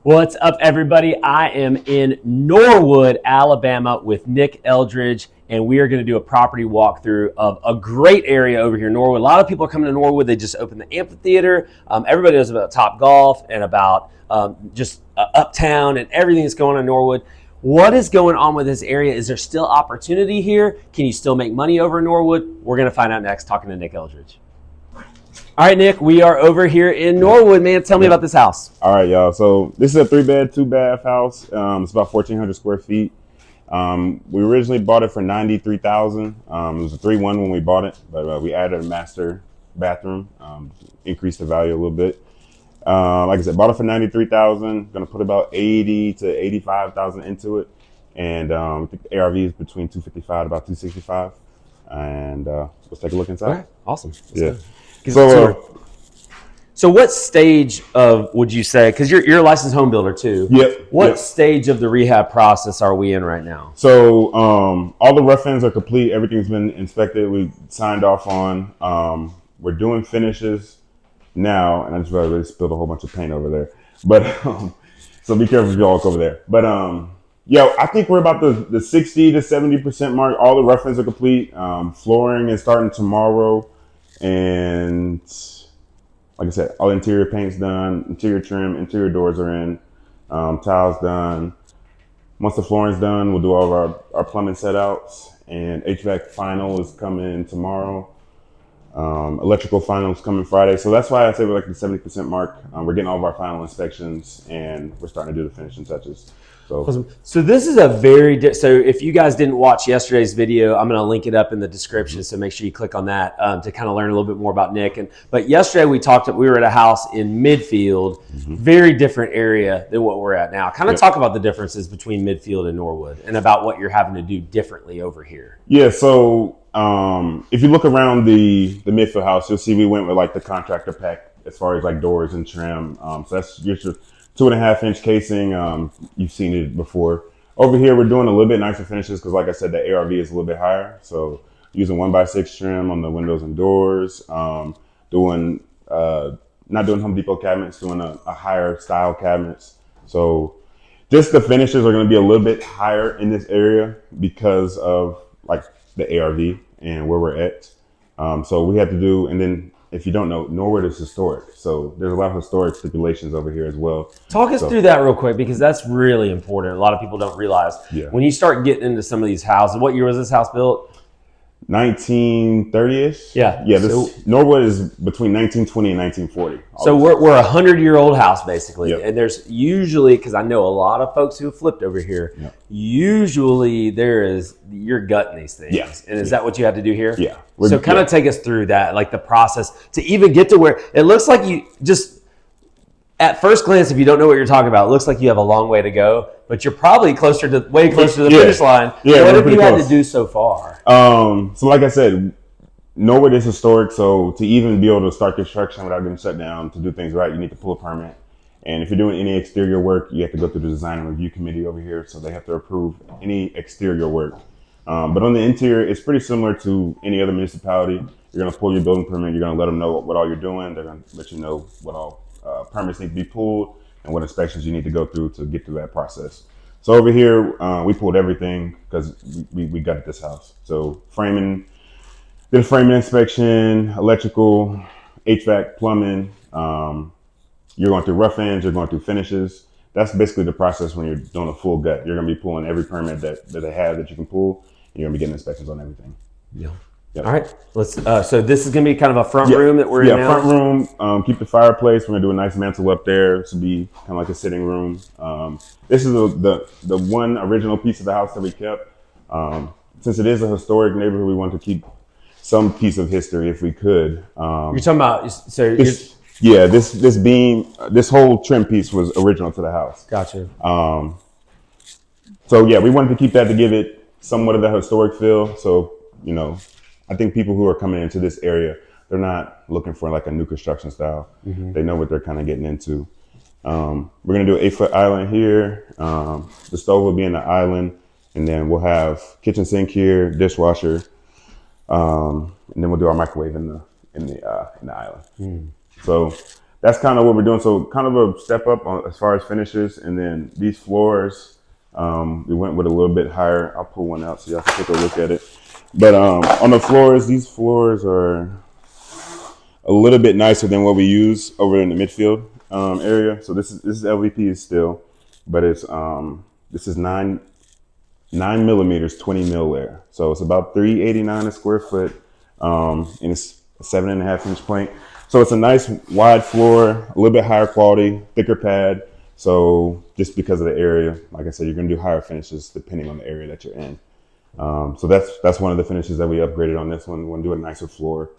What's up, everybody? I am in Norwood, Alabama with Nick Eldridge, and we are going to do a property walkthrough of a great area over here in Norwood. A lot of people are coming to Norwood. They just opened the amphitheater. Everybody knows about Top Golf and about just uptown and everything that's going on in Norwood. What is going on with this area? Is there still opportunity here? Can you still make money over in Norwood? We're going to find out next, talking to Nick Eldridge. All right, Nick, we are over here in Norwood, man. Tell me about this house. All right, y'all. So this is a 3-bed, 2-bath house. It's about 1,400 square feet. We originally bought it for $93,000. It was a 3-1 when we bought it, but we added a master bathroom, increased the value a little bit. Like I said, bought it for $93,000. Going to put about $80,000 to $85,000 into it, and I think the ARV is between $255,000 to about $265,000. And let's take a look inside. All right, awesome. Yeah. So what stage of, would you say, because you're a licensed home builder too. Yep. What stage of the rehab process are we in right now? So all the rough ends are complete. Everything's been inspected. We signed off on. We're doing finishes now, and I just really spilled a whole bunch of paint over there. But so be careful if you all look over there. But I think we're about the 60 to 70% mark. All the rough ends are complete. Flooring is starting tomorrow. And like I said, all interior paint's done, interior trim, interior doors are in, tiles done. Once the flooring's done, we'll do all of our plumbing set outs, and HVAC final is coming tomorrow. Electrical final is coming Friday. So that's why I say we're like the 70% mark. We're getting all of our final inspections, and we're starting to do the finishing touches. So this is a very, so if you guys didn't watch yesterday's video, I'm going to link it up in the description. So make sure you click on that to kind of learn a little bit more about Nick. But yesterday we were at a house in Midfield, very different area than what we're at now. Kind of talk about the differences between Midfield and Norwood and about what you're having to do differently over here. Yeah. So if you look around the Midfield house, you'll see we went with like the contractor pack as far as like doors and trim. So that's your 2.5-inch casing. You've seen it before. Over here, we're doing a little bit nicer finishes because, like I said, the ARV is a little bit higher. So using 1x6 trim on the windows and doors. Not doing Home Depot cabinets, doing a higher style cabinets. So just the finishes are going to be a little bit higher in this area because of like the ARV and where we're at. So we have to do, and then if you don't know, Norwood is historic. So there's a lot of historic stipulations over here as well. Talk us through that real quick, because that's really important. A lot of people don't realize when you start getting into some of these houses. What year was this house built? 1930-ish. Yeah. Norwood is between 1920 and 1940. So we're a 100-year-old house basically. Yep. And there's usually, because I know a lot of folks who have flipped over here, usually you're gutting these things. Yeah. And is that what you had to do here? Yeah. So kind of take us through that, like the process to even get to where it looks like you just, at first glance, if you don't know what you're talking about, it looks like you have a long way to go, but you're probably way closer to the finish line. Yeah, what have you had to do so far? So like I said, Norwood is historic, so to even be able to start construction without getting shut down, to do things right, you need to pull a permit. And if you're doing any exterior work, you have to go through the design and review committee over here, so they have to approve any exterior work. But on the interior, it's pretty similar to any other municipality. You're going to pull your building permit, you're going to let them know what all you're doing, they're going to let you know what all permits need to be pulled and what inspections you need to go through to get through that process. So over here, we pulled everything because we gutted this house. So did a framing inspection, electrical, HVAC, plumbing. You're going through rough ends, you're going through finishes. That's basically the process when you're doing a full gut. You're going to be pulling every permit that they have that you can pull, and you're going to be getting inspections on everything. Yeah. Yep. All right, let's. So this is going to be kind of a front room that we're in now? Yeah, front room. Keep the fireplace. We're going to do a nice mantle up there. This will be kind of like a sitting room. This is the one original piece of the house that we kept. Since it is a historic neighborhood, we wanted to keep some piece of history if we could. You're talking about this beam, this whole trim piece was original to the house. Gotcha. So yeah, we wanted to keep that to give it somewhat of the historic feel. So I think people who are coming into this area, they're not looking for like a new construction style. They know what they're kind of getting into. We're going to do an 8-foot island here. The stove will be in the island, and then we'll have kitchen sink here, dishwasher, and then we'll do our microwave in the island. So that's kind of what we're doing. So kind of a step up on, as far as finishes. And then these floors, we went with a little bit higher. I'll pull one out so y'all can take a look at it. But on the floors, these floors are a little bit nicer than what we use over in the midfield area. So this is LVP still, but it's this is 9 millimeters, 20 mil there. So it's about 389 a square foot, and it's a 7.5 inch plank. So it's a nice wide floor, a little bit higher quality, thicker pad. So just because of the area, like I said, you're gonna do higher finishes depending on the area that you're in. So that's one of the finishes that we upgraded on this one. We want to do a nicer floor,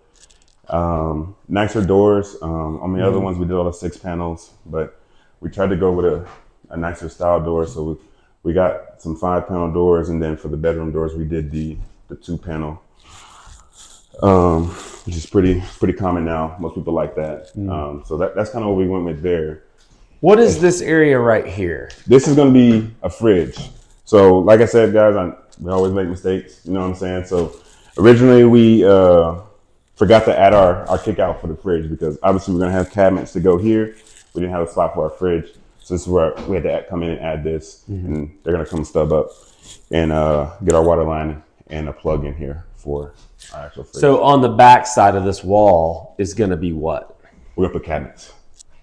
nicer doors. On the other ones, we did all the 6 panels, but we tried to go with a nicer style door. So we got some 5-panel doors, and then for the bedroom doors, we did the 2-panel, which is pretty common now. Most people like that. So that's kind of what we went with there. What is this area right here? This is going to be a fridge. So like I said, guys, we always make mistakes. You know what I'm saying? So originally we forgot to add our kick out for the fridge because obviously we're going to have cabinets to go here. We didn't have a spot for our fridge. So this is where we had to come in and add this, and they're gonna come stub up and get our water line and a plug in here for our actual fridge. So on the back side of this wall is gonna be what? We're gonna put cabinets.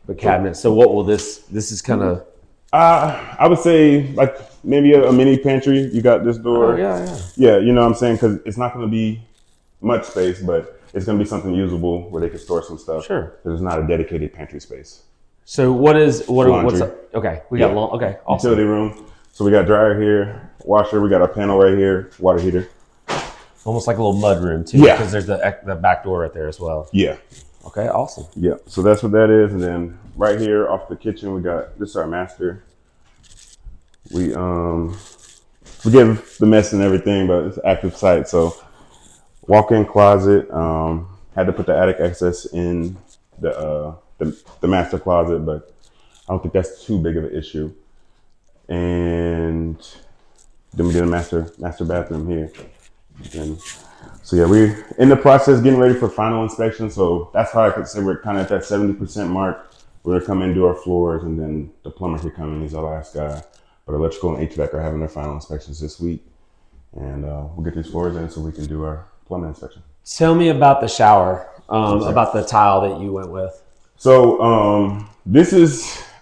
The cabinet. So what will this is kind of? I would say like maybe a mini pantry. You got this door. Oh, yeah. Yeah, you know what I'm saying? Because it's not gonna be much space, but it's gonna be something usable where they can store some stuff. Sure. Because it's not a dedicated pantry space. So what's Laundry. okay? We got okay. Awesome. Utility room. So we got dryer here, washer. We got a panel right here, water heater. Almost like a little mud room too. Yeah. Because there's the back door right there as well. Yeah. Okay. Awesome. Yeah. So that's what that is, and then right here off the kitchen, we got this is our master. We forgive the mess and everything, but it's an active site. So walk-in closet. Had to put the attic access in the master closet, but I don't think that's too big of an issue. And then we did a master bathroom here. And so yeah, we're in the process getting ready for final inspection. So that's how I could say we're kind of at that 70% mark. We're gonna come in, do our floors, and then the plumber can come in. He's our last guy. But electrical and HVAC are having their final inspections this week. And we'll get these floors in so we can do our plumbing inspection. Tell me about the shower, about the tile that you went with. So I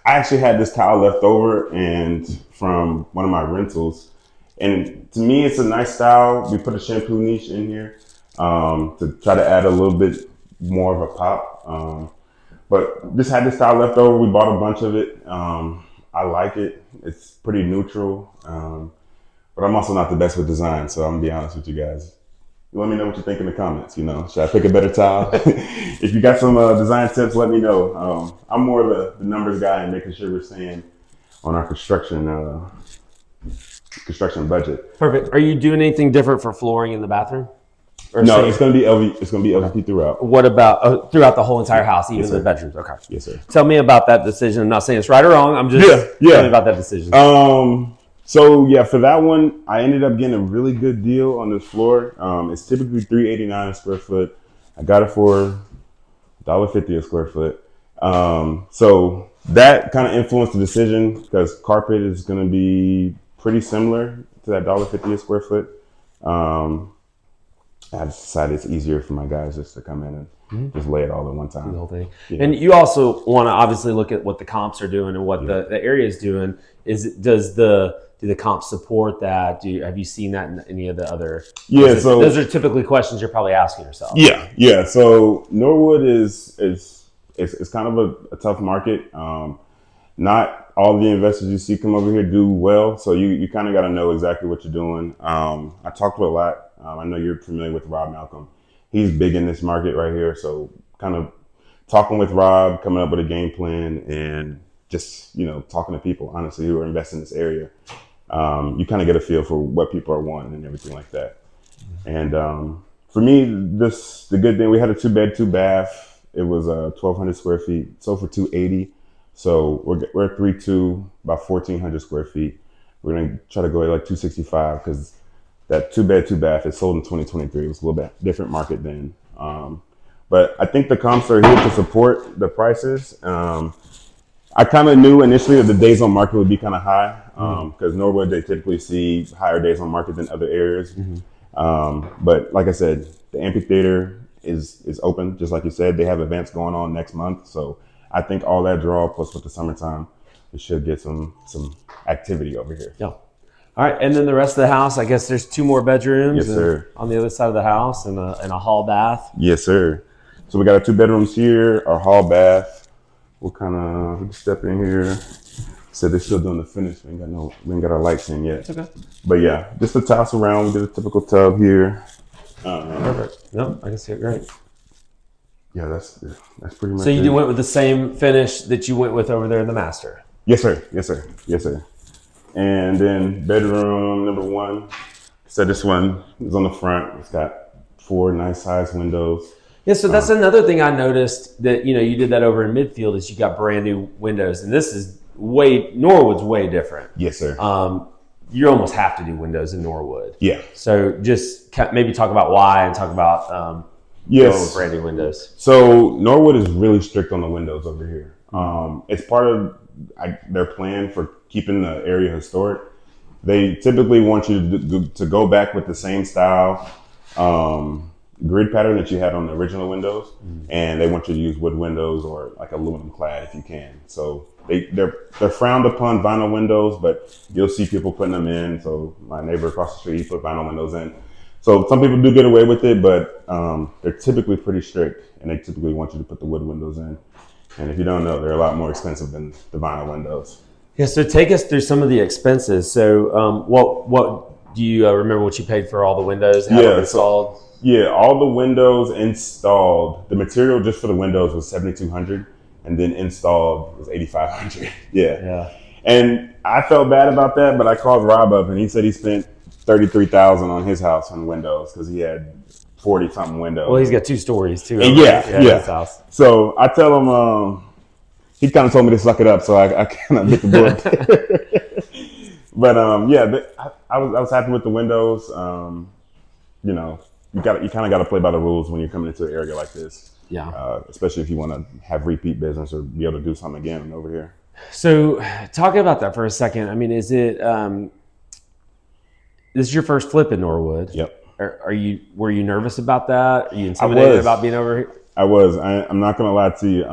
actually had this tile left over and from one of my rentals. And to me, it's a nice style. We put a shampoo niche in here to try to add a little bit more of a pop. But just had this tile left over. We bought a bunch of it. I like it. It's pretty neutral. But I'm also not the best with design. So I'm gonna be honest with you guys. Let me know what you think in the comments. Should I pick a better tile? If you got some design tips, let me know. I'm more of the numbers guy and making sure we're staying on our construction budget. Perfect. Are you doing anything different for flooring in the bathroom? No, it's going to be LVP throughout. What about throughout the whole entire house, even the bedrooms? Okay. Yes, sir. Tell me about that decision. I'm not saying it's right or wrong. I'm just tell me about that decision. So yeah, for that one, I ended up getting a really good deal on this floor. It's typically $389 a square foot. I got it for $1.50 a square foot. So that kind of influenced the decision because carpet is going to be pretty similar to that $1.50 a square foot. I just decided it's easier for my guys just to come in and just lay it all at one time. The whole thing. Yeah. And you also want to obviously look at what the comps are doing and what the area is doing. Do the comps support that? Have you seen that in any of the other? Yeah, so those are typically questions you're probably asking yourself. Yeah. So Norwood is kind of a tough market. Not all the investors you see come over here do well. So you kind of got to know exactly what you're doing. I talked to a lot. I know you're familiar with Rob Malcolm. He's big in this market right here. So kind of talking with Rob, coming up with a game plan and just, talking to people, honestly, who are investing in this area. You kind of get a feel for what people are wanting and everything like that. And for me, the good thing, we had a 2-bed, 2-bath. It was 1,200 square feet, sold for $280. So we're at 3.2, about 1,400 square feet. We're gonna try to go at like 265 because that 2-bed, 2-bath, it sold in 2023. It was a little bit different market then. But But I think the comps are here to support the prices. I kind of knew initially that the days on market would be kind of high because Norwood, they typically see higher days on market than other areas. But like I said, the amphitheater is open, just like you said. They have events going on next month. So I think all that draw plus with the summertime, we should get some activity over here. Yeah. All right, and then the rest of the house, I guess there's 2 more bedrooms. Yes, sir. On the other side of the house and a hall bath. Yes, sir. So we got our 2 bedrooms here, our hall bath. We'll kind of step in here. So they're still doing the finish. We ain't got our lights in yet. It's okay. But yeah, just the toss around. We did a typical tub here. Perfect. Yep, I can see it great. Yeah, that's pretty much. So you went with the same finish that you went with over there in the master. Yes, sir. Yes, sir. Yes, sir. And then bedroom number 1. So this one is on the front. It's got 4 nice sized windows. Yeah, so that's another thing I noticed that, you did that over in midfield is you got brand new windows. And this is Norwood's way different. Yes, sir. You almost have to do windows in Norwood. Yeah. So just maybe talk about why and talk about yes, brand new windows. So Norwood is really strict on the windows over here. It's part of their plan for keeping the area historic. They typically want you to go back with the same style grid pattern that you had on the original windows, and they want you to use wood windows or like aluminum clad if you can. So they're frowned upon vinyl windows, but you'll see people putting them in. So my neighbor across the street, he put vinyl windows in. So some people do get away with it, but they're typically pretty strict, and they typically want you to put the wood windows in. And if you don't know, they're a lot more expensive than the vinyl windows. Yeah, so take us through some of the expenses. So what do you remember what you paid for all the windows? How they installed? All the windows installed. The material just for the windows was $7,200, and then installed was $8,500. Yeah. And I felt bad about that, but I called Rob up, and he said he spent $33,000 on his house on windows because he had 40 something windows. Well, he's got 2 stories too. Yeah. His house. So I tell him, he kind of told me to suck it up, so I kind of bit the bullet. But I was happy with the windows. You kind of got to play by the rules when you're coming into an area like this. Yeah. Especially if you want to have repeat business or be able to do something again over here. So talk about that for a second. I mean, is it this is your first flip in Norwood? Yep. Were you nervous about that? Are you intimidated about being over here? I was. I'm not gonna lie to you.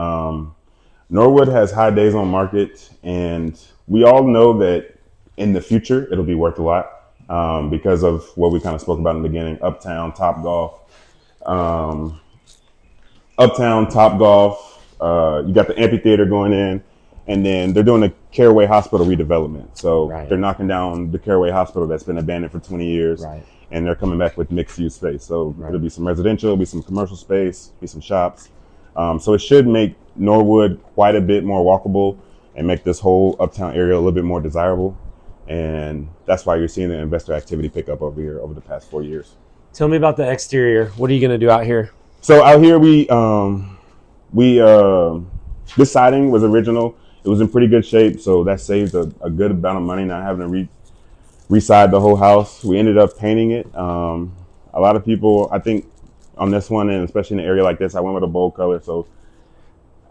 Norwood has high days on market, and we all know that in the future it'll be worth a lot because of what we kind of spoke about in the beginning. Uptown, Topgolf. You got the amphitheater going in, and then they're doing the Caraway Hospital redevelopment. So They're knocking down the Caraway Hospital that's been abandoned for 20 years. Right. And they're coming back with mixed use space. So There'll be some residential, there'll be some commercial space, be some shops. So it should make Norwood quite a bit more walkable and make this whole uptown area a little bit more desirable. And that's why you're seeing the investor activity pick up over here over the past 4 years. Tell me about the exterior. What are you going to do out here? So out here, this siding was original. It was in pretty good shape. So that saved a good amount of money not having to reside the whole house. We ended up painting it. A lot of people, I think on this one, and especially in an area like this, I went with a bold color. So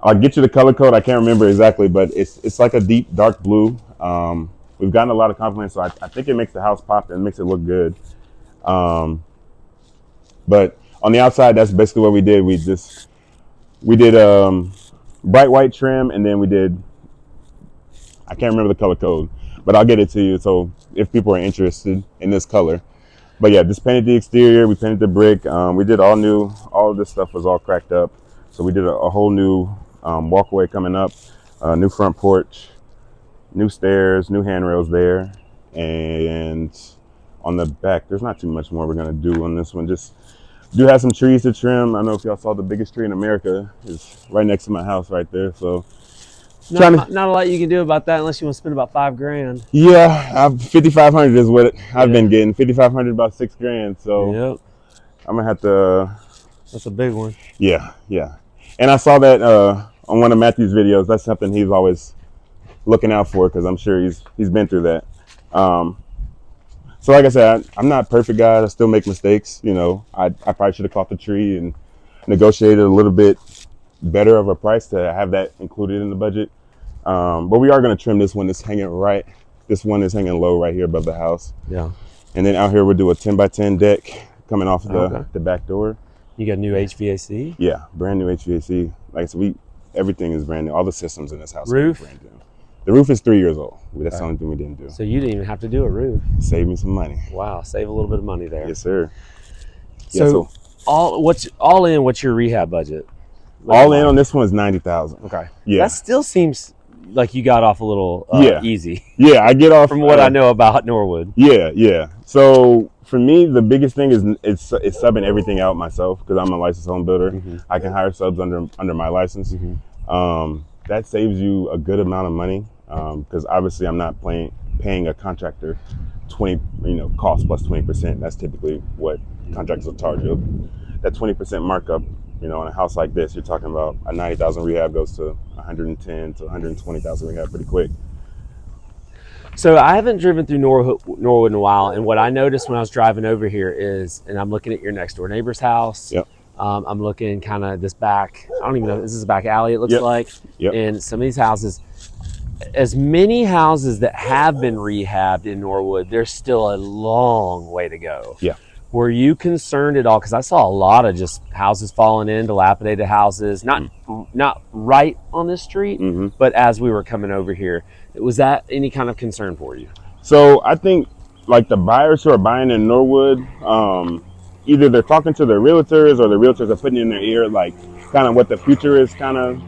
I'll get you the color code. I can't remember exactly, but it's like a deep dark blue. We've gotten a lot of compliments, so I think it makes the house pop and makes it look good. But on the outside, that's basically what we did. We did bright white trim, and then we did, I can't remember the color code, but I'll get it to you. So if people are interested in this color, but yeah, just painted the exterior. We painted the brick. We did all new. All of this stuff was all cracked up. So we did a whole new walkway coming up, new front porch, new stairs, new handrails there, and on the back, there's not too much more we're gonna do on this one. Just do have some trees to trim. I don't know if y'all saw the biggest tree in America is right next to my house right there. So not a lot you can do about that unless you want to spend about $5,000. Yeah, $5,500 is what I've been getting. $5,500, about $6,000. So I'm gonna have to. That's a big one. Yeah. And I saw that on one of Matthew's videos. That's something he's always looking out for because I'm sure he's been through that. So like I said, I'm not a perfect guy. I still make mistakes. I probably should have caught the tree and negotiated a little bit better of a price to have that included in the budget. But we are going to trim this one. It's hanging right. This one is hanging low right here above the house. Yeah. And then out here we'll do a 10 by 10 deck coming off of the back door. You got new HVAC? Yeah, brand new HVAC. Like I said, everything is brand new. All the systems in this house Roof? are brand new. The roof is 3 years old. That's the only thing we didn't do. So you didn't even have to do a roof. Save me some money. Wow, save a little bit of money there. Yes, sir. So, all in, what's your rehab budget? All in on this one is $90,000. Okay. Yeah. That still seems like you got off a little easy. Yeah, I get off from what I know about Norwood. Yeah. So for me, the biggest thing is subbing everything out myself because I'm a licensed home builder. Mm-hmm. I can hire subs under my license. Mm-hmm. That saves you a good amount of money because obviously I'm not paying a contractor 20, cost plus 20%. That's typically what contractors will charge you. That 20% markup, on a house like this, you're talking about a 90,000 rehab goes to 110 to 120,000 rehab pretty quick. So I haven't driven through Norwood in a while, and what I noticed when I was driving over here is, and I'm looking at your next door neighbor's house. Yep. I'm looking kind of this back, I don't even know, this is a back alley it looks like. Yep. And some of these houses, as many houses that have been rehabbed in Norwood, there's still a long way to go. Yeah. Were you concerned at all? Because I saw a lot of just houses falling in, dilapidated houses, not right on this street, but as we were coming over here. Was that any kind of concern for you? So I think like the buyers who are buying in Norwood, either they're talking to their realtors or the realtors are putting in their ear like kind of what the future is kind of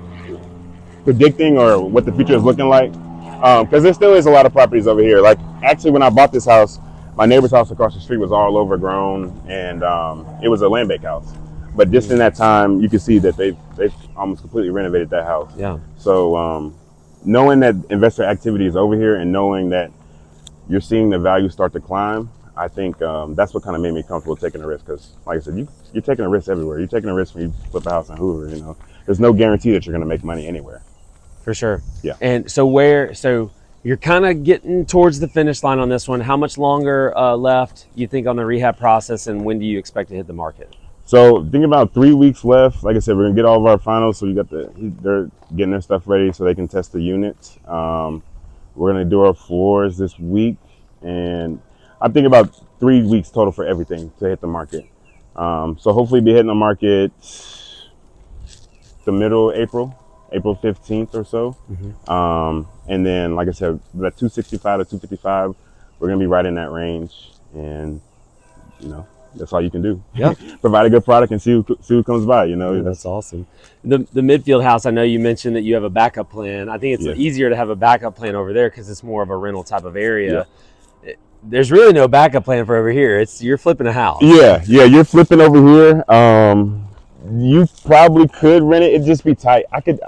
predicting or what the future is looking like. Because there still is a lot of properties over here. Like actually when I bought this house, my neighbor's house across the street was all overgrown and it was a land bank house. But just in that time, you can see that they've almost completely renovated that house. Yeah. So knowing that investor activity is over here and knowing that you're seeing the value start to climb, I think that's what kind of made me comfortable taking a risk. Because like I said, you're taking a risk everywhere. You're taking a risk when you flip a house in Hoover, There's no guarantee that you're going to make money anywhere. For sure. Yeah. And so you're kind of getting towards the finish line on this one. How much longer left you think on the rehab process, and when do you expect to hit the market? So thinking about 3 weeks left. Like I said, we're gonna get all of our finals. So they're getting their stuff ready so they can test the units. We're gonna do our floors this week, and I'm thinking about 3 weeks total for everything to hit the market. So hopefully be hitting the market the middle of April 15th or so. And then, like I said, that 265 to 255, we're going to be right in that range. And, that's all you can do. Yeah. Provide a good product and see who comes by, That's awesome. The midfield house, I know you mentioned that you have a backup plan. I think it's easier to have a backup plan over there because it's more of a rental type of area. Yeah. There's really no backup plan for over here. You're flipping a house. Yeah, you're flipping over here. You probably could rent it. It'd just be tight. I could,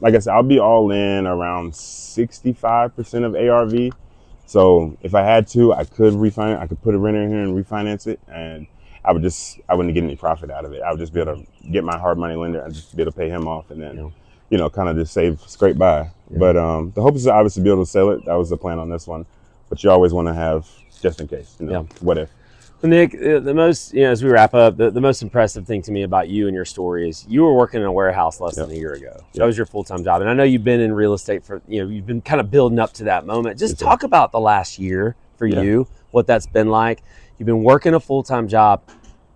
like I said, I'll be all in around 65% of ARV. So if I had to, I could refinance. I could put a renter in here and refinance it, and I wouldn't get any profit out of it. I would just be able to get my hard money lender and just be able to pay him off, and then, kind of just scrape by. Yeah. But the hope is to obviously be able to sell it. That was the plan on this one. But you always want to have just in case. What if? Well, Nick, the most, as we wrap up, the most impressive thing to me about you and your story is you were working in a warehouse less than a year ago. That was your full-time job. And I know you've been in real estate for, you've been kind of building up to that moment. Just talk about the last year for you, what that's been like. You've been working a full-time job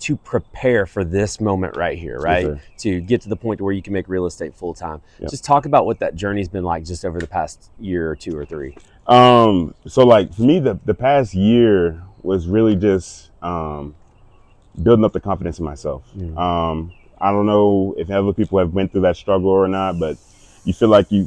to prepare for this moment right here, right? Yes, to get to the point where you can make real estate full-time. Just talk about what that journey's been like just over the past year or two or three. So like for me, the past year was really just building up the confidence in myself. I don't know if other people have went through that struggle or not, but you feel like you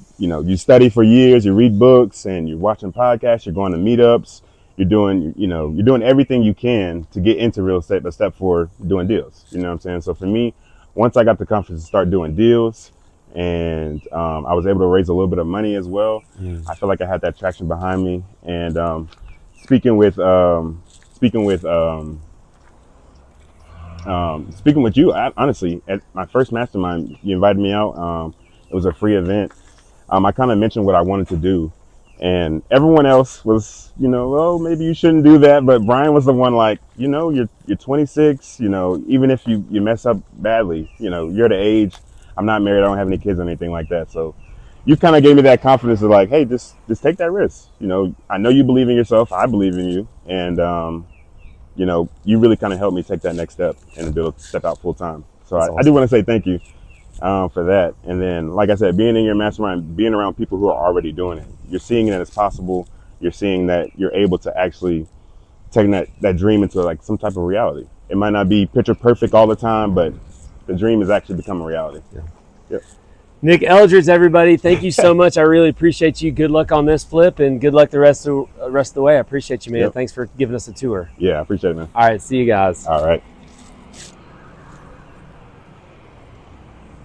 study for years, you read books and you're watching podcasts, you're going to meetups, you're doing everything you can to get into real estate, except for doing deals. You know what I'm saying? So for me, once I got the confidence to start doing deals and I was able to raise a little bit of money as well, I feel like I had that traction behind me. And speaking with you, honestly, at my first mastermind, you invited me out. It was a free event. I kind of mentioned what I wanted to do, And everyone else was, oh, maybe you shouldn't do that. But Brian was the one like, you're 26, even if you mess up badly, you're the age. I'm not married. I don't have any kids or anything like that. So you kind of gave me that confidence of like, hey, just take that risk. I know you believe in yourself. I believe in you. And, you really kind of helped me take that next step and be able to step out full time. So I do want to say thank you for that. And then, like I said, being in your mastermind, being around people who are already doing it, you're seeing that it's possible. You're seeing that you're able to actually take that dream into like some type of reality. It might not be picture perfect all the time, but the dream has actually become a reality. Yeah. Yep. Nick Eldridge, everybody, thank you so much. I really appreciate you. Good luck on this flip, and good luck the rest of the way. I appreciate you, man. Yep. Thanks for giving us a tour. Yeah, I appreciate it, man. All right, see you guys. All right.